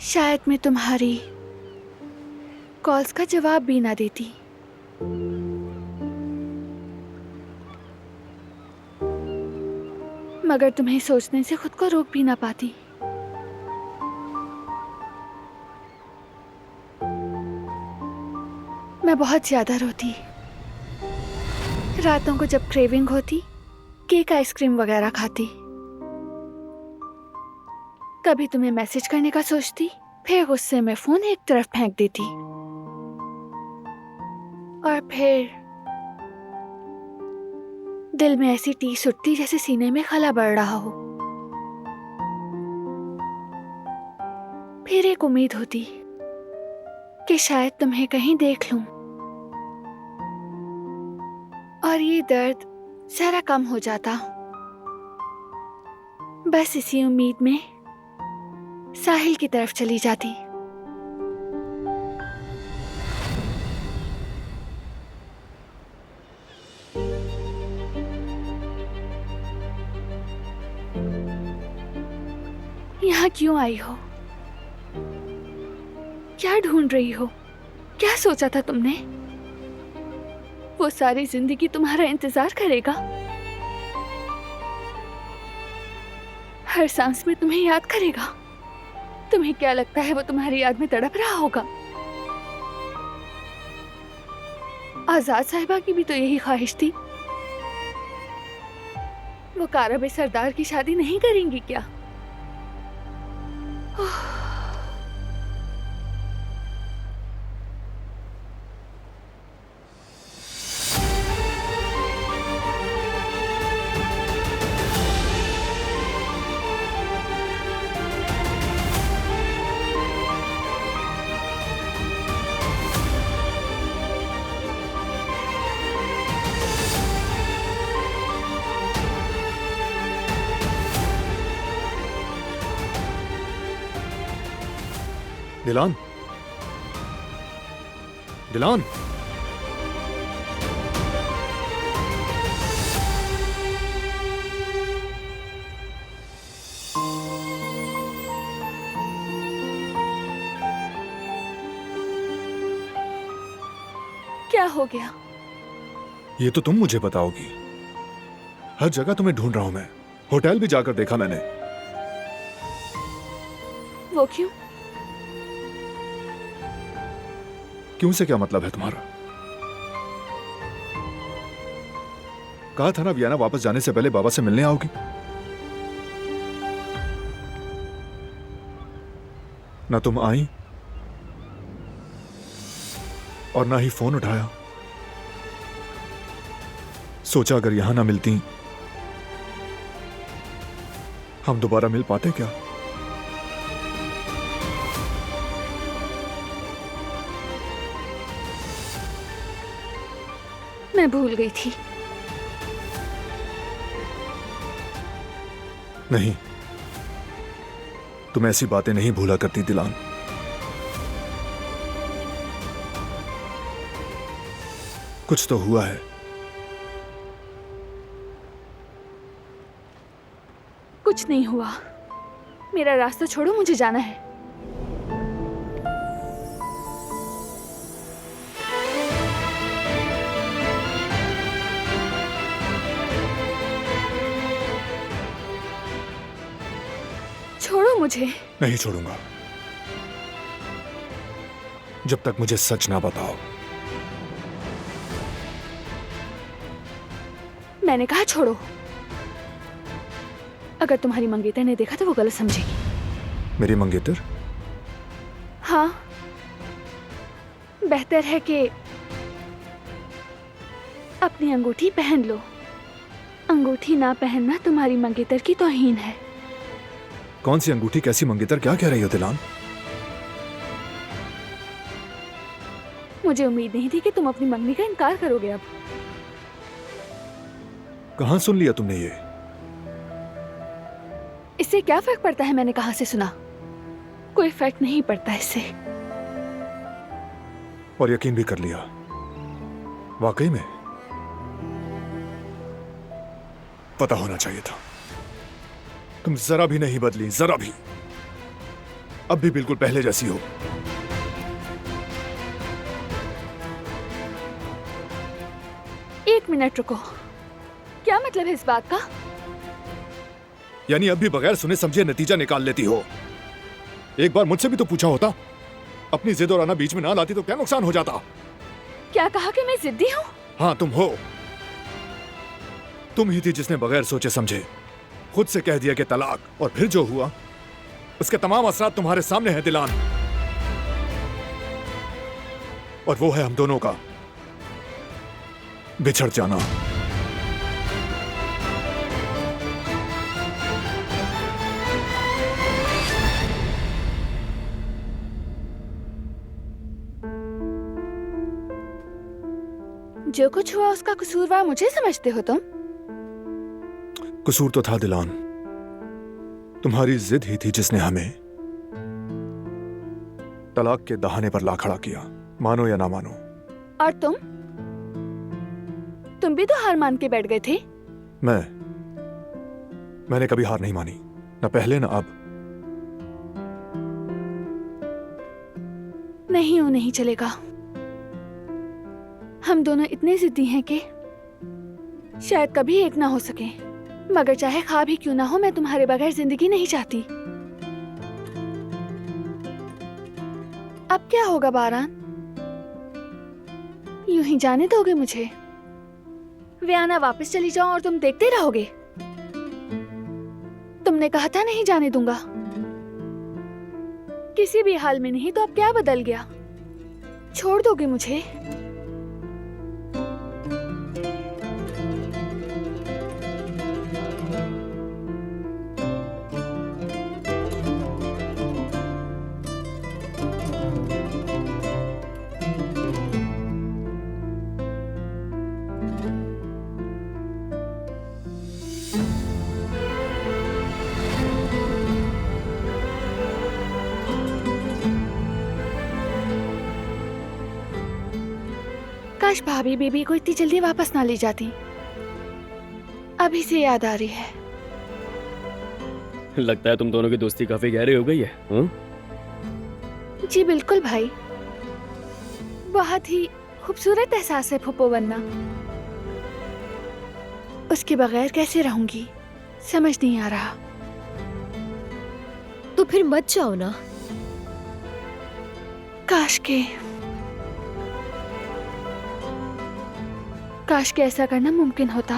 शायद मैं तुम्हारी कॉल्स का जवाब भी ना देती। मगर तुम्हें सोचने से खुद को रोक भी ना पाती। मैं बहुत ज्यादा रोती। रातों को जब क्रेविंग होती, केक आइसक्रीम वगैरह खाती। कभी तुम्हें मैसेज करने का सोचती, फिर गुस्से में फोन एक तरफ फेंक देती। और फिर दिल में ऐसी टीस उठती जैसे सीने में खला बढ़ रहा हो। फिर एक उम्मीद होती कि शायद तुम्हें कहीं देख लूं और ये दर्द जरा कम हो जाता। बस इसी उम्मीद में साहिल की तरफ चली जाती। यहाँ क्यों आई हो? क्या ढूंढ रही हो? क्या सोचा था तुमने? वो सारी जिंदगी तुम्हारा इंतजार करेगा? हर सांस में तुम्हें याद करेगा? तुम्हें क्या लगता है वो तुम्हारी याद में तड़प रहा होगा? आजाद साहिबा की भी तो यही ख्वाहिश थी। वो कारब सरदार की शादी नहीं करेंगी क्या? दिलान, दिलान, क्या हो गया? ये तो तुम मुझे बताओगी। हर जगह तुम्हें ढूंढ रहा हूं मैं। होटल भी जाकर देखा मैंने। वो क्यों? क्यों से क्या मतलब है तुम्हारा? कहा था ना वियना वापस जाने से पहले बाबा से मिलने आओगी। ना तुम आई और ना ही फोन उठाया। सोचा अगर यहां ना मिलती हम दोबारा मिल पाते क्या? मैं भूल गई थी। नहीं, तुम ऐसी बातें नहीं भूला करती दिलान। कुछ तो हुआ है। कुछ नहीं हुआ। मेरा रास्ता छोड़ो, मुझे जाना है। छोड़ो मुझे। नहीं छोड़ूंगा जब तक मुझे सच ना बताओ। मैंने कहा छोड़ो। अगर तुम्हारी मंगेतर ने देखा तो वो गलत समझेगी। मेरी मंगेतर? हाँ, बेहतर है कि अपनी अंगूठी पहन लो। अंगूठी ना पहनना तुम्हारी मंगेतर की तौहीन है। कौन सी अंगूठी, कैसी मंगेतर, क्या कह रही हो दिलान? मुझे उम्मीद नहीं थी कि तुम अपनी मंगनी का इनकार करोगे। अब कहां सुन लिया तुमने ये? इससे क्या फर्क पड़ता है मैंने कहां से सुना? कोई फर्क नहीं पड़ता इससे। और यकीन भी कर लिया? वाकई में? पता होना चाहिए था। तुम जरा भी नहीं बदली, जरा भी। अब भी बिल्कुल पहले जैसी हो। एक मिनट रुको, क्या मतलब है इस बात का? यानी अब भी बगैर सुने समझे नतीजा निकाल लेती हो। एक बार मुझसे भी तो पूछा होता। अपनी जिद और आना बीच में ना लाती तो क्या नुकसान हो जाता। क्या कहा कि मैं जिद्दी हूँ? हाँ तुम हो। तुम ही थी जिसने बगैर सोचे समझे खुद से कह दिया कि तलाक, और फिर जो हुआ उसके तमाम असरात तुम्हारे सामने हैं दिलान। और वो है हम दोनों का बिछड़ जाना। जो कुछ हुआ उसका कसूरवार मुझे समझते हो तुम? कसूर तो था दिलान, तुम्हारी जिद ही थी जिसने हमें तलाक के दहाने पर ला खड़ा किया, मानो या ना मानो। और तुम भी तो हार मान के बैठ गए थे। मैंने कभी हार नहीं मानी, न पहले न अब। नहीं, वो नहीं चलेगा। हम दोनों इतने जिद्दी हैं कि शायद कभी एक ना हो सके। मगर चाहे ख्वाब ही क्यों ना हो, मैं तुम्हारे बगैर जिंदगी नहीं चाहती। अब क्या होगा बारान? यूं ही जाने दोगे मुझे? वियाना वापस चली जाऊं और तुम देखते रहोगे? तुमने कहा था नहीं जाने दूंगा। किसी भी हाल में नहीं, तो अब क्या बदल गया? छोड़ दोगे मुझे? काश भाभी बेबी को इतनी जल्दी वापस ना ले जाती। अभी से याद आ रही है। लगता है तुम दोनों की दोस्ती काफी गहरी हो गई है। हाँ? जी बिल्कुल भाई, बहुत ही खूबसूरत एहसास है फूफो बनना। उसके बगैर कैसे रहूंगी समझ नहीं आ रहा। तो फिर मत जाओ ना। काश के ऐसा करना मुमकिन होता।